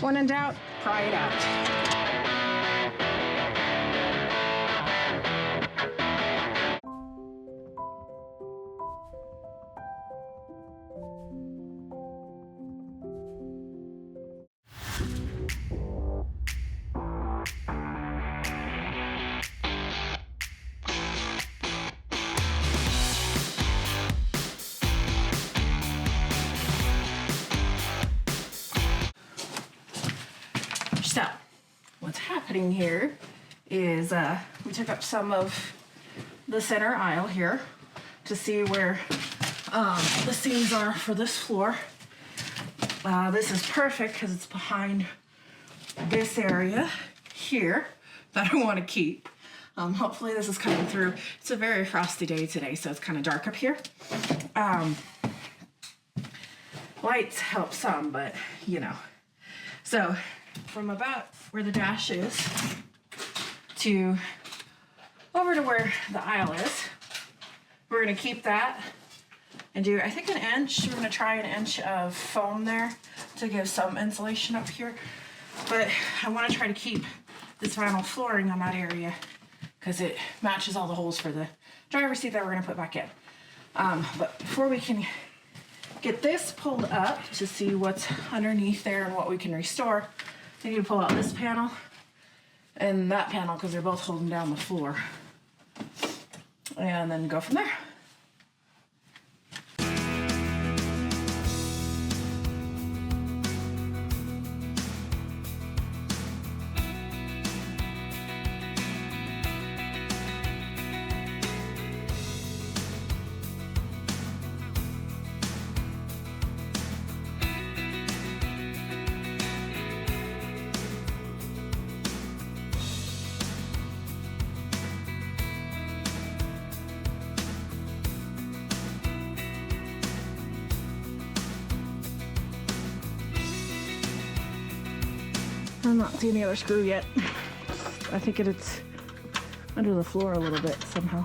When in doubt, try it out. So, what's happening here is we took up some of the center aisle here to see where the seams are for this floor. This is perfect because it's behind this area here that I want to keep. Hopefully this is coming through. It's a very frosty day today, so it's kind of dark up here. Lights help some, but you know. So from about where the dash is to over to where the aisle is, we're gonna keep that and do, I think, an inch. We're gonna try an inch of foam there to give some insulation up here. But I wanna try to keep this vinyl flooring on that area because it matches all the holes for the driver's seat that we're gonna put back in. But before we can get this pulled up to see what's underneath there and what we can restore, I need to pull out this panel and that panel because they're both holding down the floor. And then go from there. I'm not seeing the other screw yet. I think it's under the floor a little bit somehow.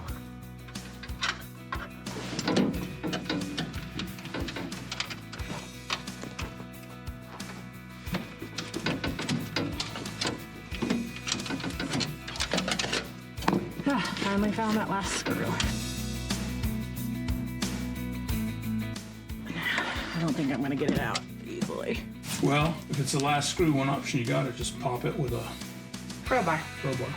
Finally found that last screw. I don't think I'm gonna get it out easily. Well, if it's the last screw, one option you got is just pop it with a Crowbar. crowbar.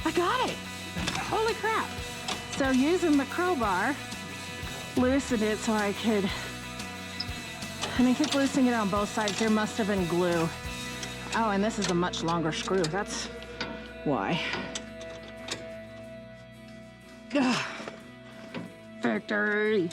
I got it! Holy crap! So using the crowbar, loosened it so I could, and I kept loosening it on both sides. There must have been glue. Oh, and this is a much longer screw. That's why. Ugh. Victory!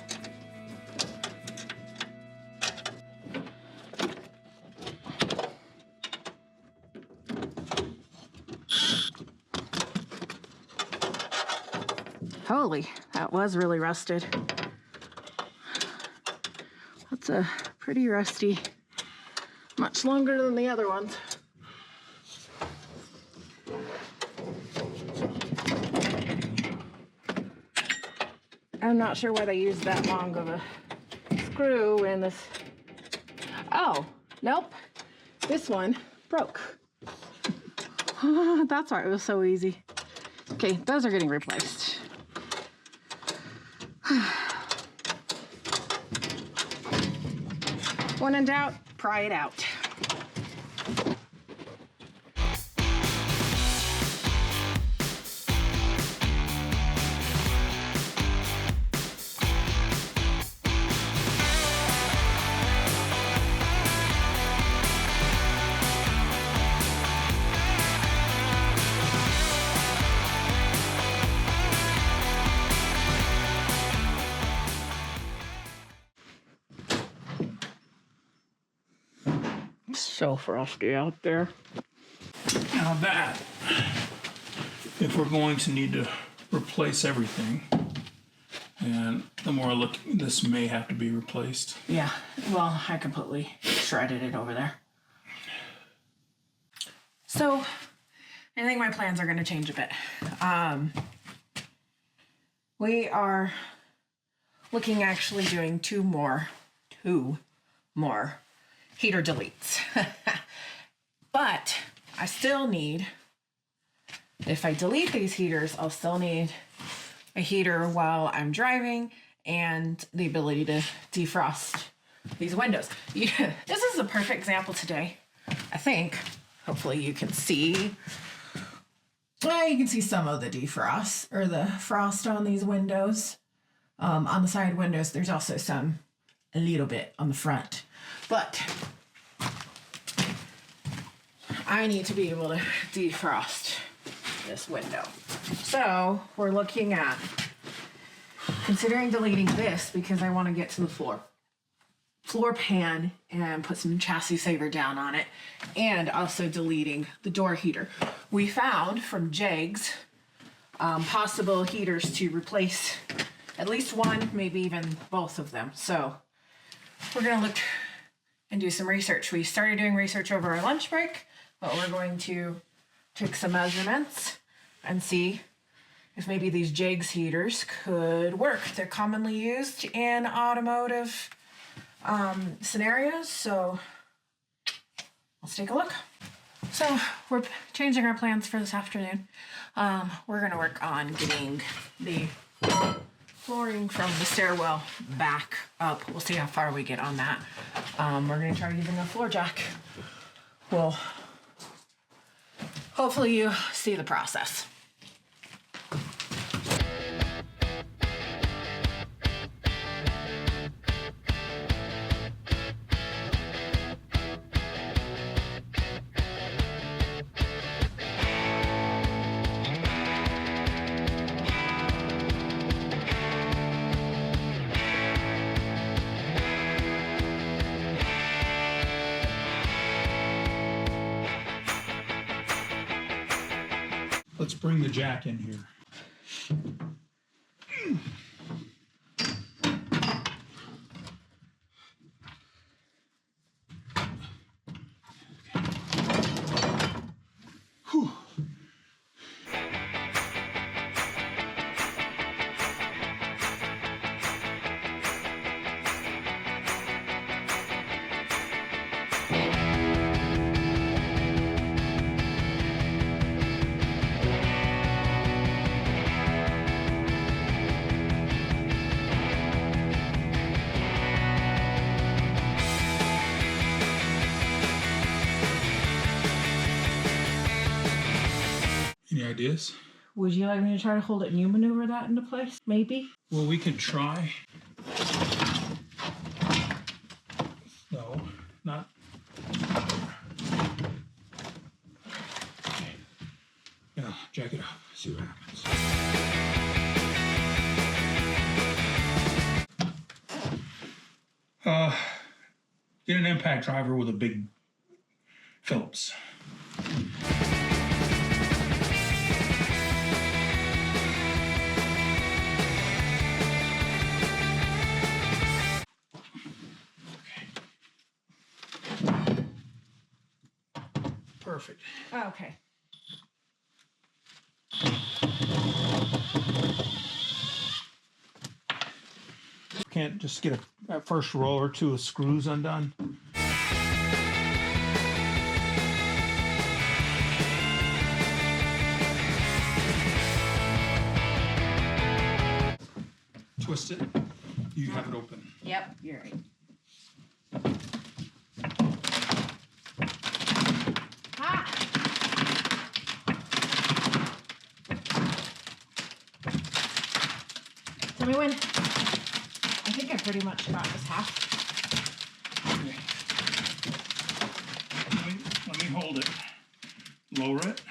Holy, that was really rusted. That's a pretty rusty, much longer than the other ones. I'm not sure why they used that long of a screw in this. Oh, nope. This one broke. That's why it was so easy. Okay, those are getting replaced. When in doubt, pry it out. so frosty out there. Now that, if we're going to need to replace everything, and the more I look, this may have to be replaced. Yeah, well, I completely shredded it over there. So, I think my plans are going to change a bit. We are looking actually doing two more heater deletes. But I still need, if I delete these heaters, I'll still need a heater while I'm driving and the ability to defrost these windows. Yeah, this is a perfect example today, I think. Hopefully you can see. Well, you can see some of the defrost or the frost on these windows. On the side windows, there's also a little bit on the front. But I need to be able to defrost this window. So we're looking at considering deleting this because I want to get to the floor pan and put some chassis saver down on it, and also deleting the door heater. We found from Jegs possible heaters to replace at least one, maybe even both of them. So we're gonna look and do some research. We started doing research over our lunch break, but we're going to take some measurements and see if maybe these Jegs heaters could work. They're commonly used in automotive scenarios, so let's take a look. So we're changing our plans for this afternoon. We're gonna work on getting the flooring from the stairwell back up. We'll see how far we get on that. We're gonna try using a floor jack. Well, hopefully you see the process. Let's bring the jack in here. Whew. Any ideas? Would you like me to try to hold it and you maneuver that into place? Maybe? Well, we can try. No, not. Yeah, jack it up. See what happens. Get an impact driver with a big Phillips. Perfect. Oh, okay. Can't just get a first row or two of screws undone. Twist it. You have it open. Yep, you're right. Tell me when. I think I pretty much got this half. Okay. Let me hold it. Lower it.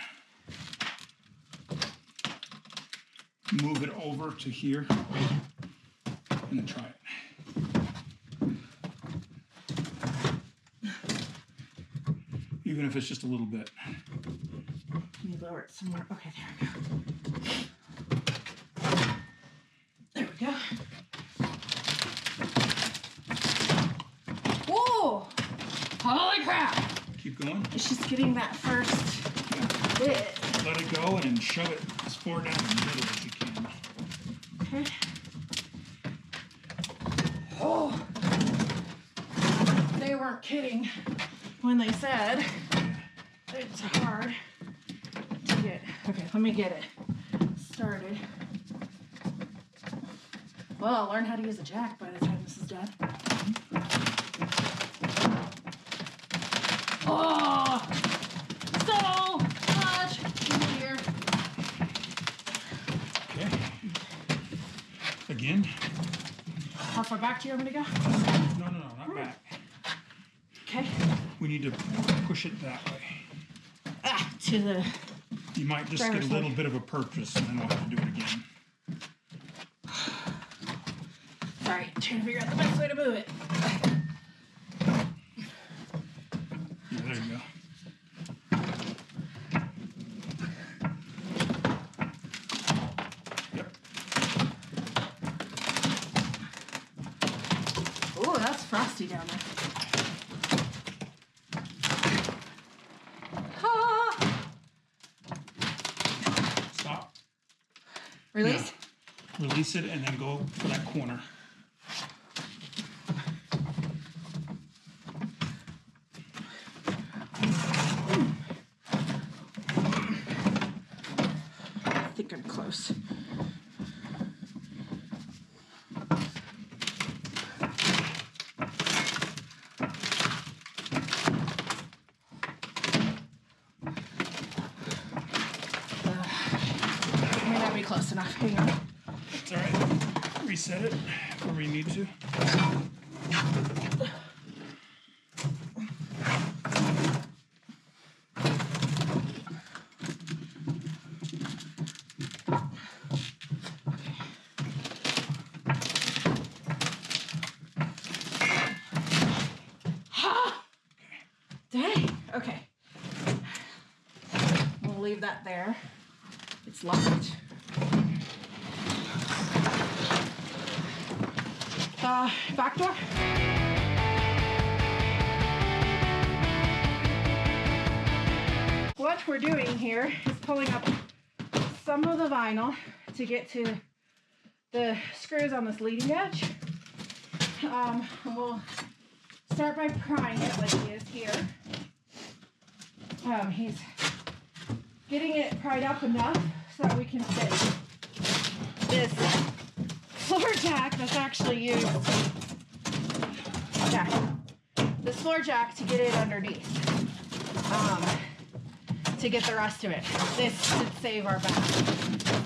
Move it over to here. And then try it. even if it's just a little bit. Let me lower it some more. Okay, there we go. There we go. Whoa! Holy crap! Keep going. It's just getting that first bit. Let it go and shove it as far down the middle as you can. Okay. Oh! They weren't kidding when they said it's hard to get. Okay, let me get it started. Well, I'll learn how to use a jack by the time this is done. Oh, so much easier. Okay. Again. How far back do you want me to go? No, not back. Okay. We need to push it that way. To the. You might just get a Driver's little side. bit of a purchase and then we'll have to do it again. Sorry, trying to figure out the best way to move it. Yeah, there you go. Yep. Oh, that's frosty down there. Ah! Stop. Release? Yeah. Release it and then go for that corner. I think I'm close. May not be close enough. Hang on. It's all right. Reset it where we need to. Dang. Okay. We'll leave that there. It's locked. Back door. What we're doing here is pulling up some of the vinyl to get to the screws on this leading edge. And we'll start by prying it like he is here. He's getting it pried up enough so that we can fit this floor jack that's actually used. This floor jack to get it underneath. To get the rest of it. This should save our back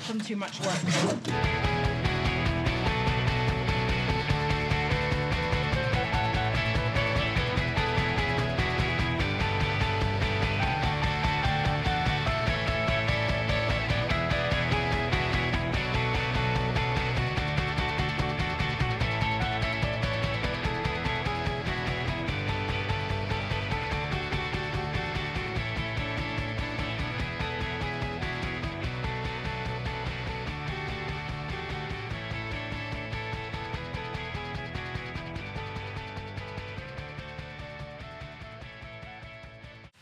from too much work.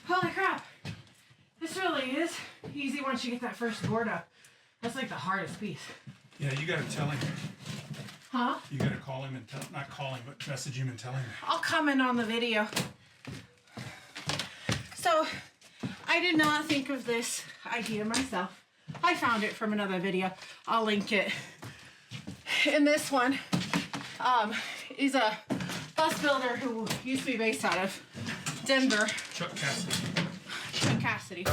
Holy crap! This really is easy once you get that first board up. That's like the hardest piece. Yeah, you gotta tell him. Huh? You gotta call him and tell, not call him, but message him and tell him. I'll comment on the video. So, I did not think of this idea myself. I found it from another video. I'll link it. And this one is a bus builder who used to be based out of Denver. Chuck Cassidy. Chuck Cassidy.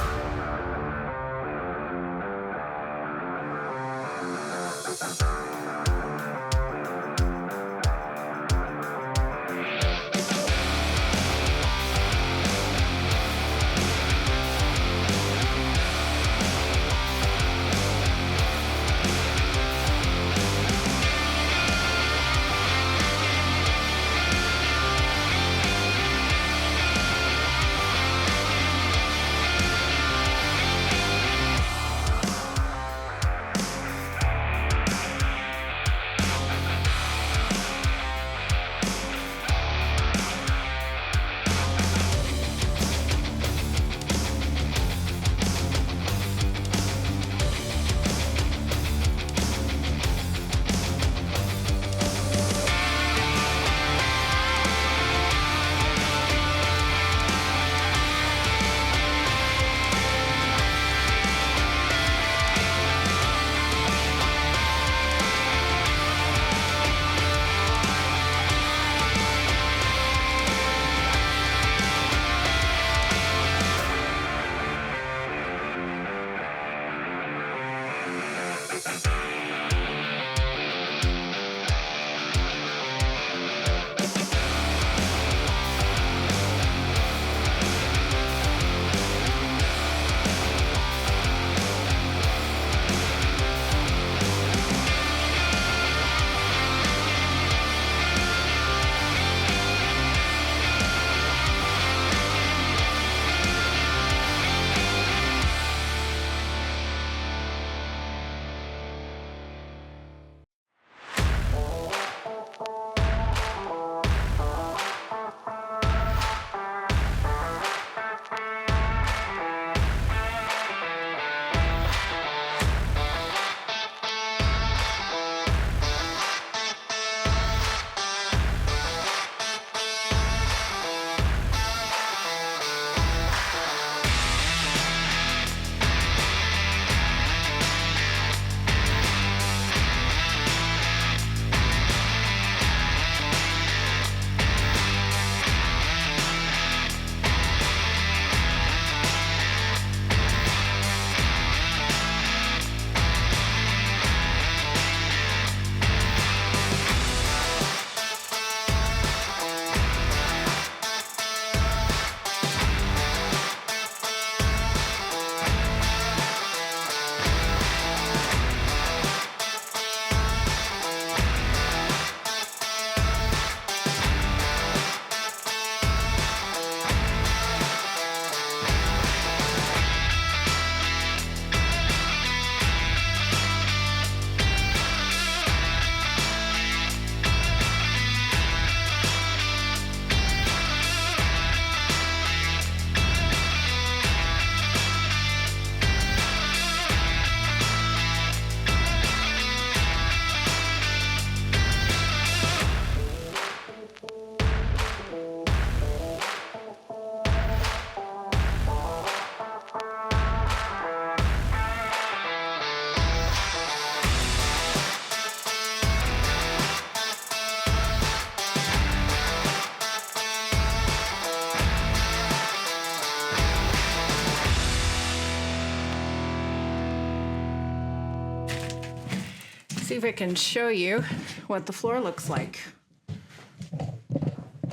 see if I can show you what the floor looks like.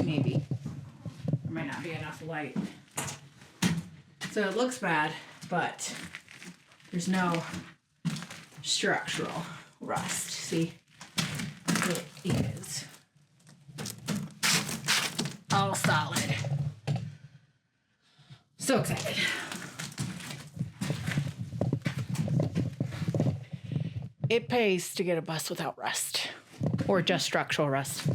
Maybe. There might not be enough light. So it looks bad, but there's no structural rust. See? It is all solid. So excited. It pays to get a bus without rust, or just structural rust.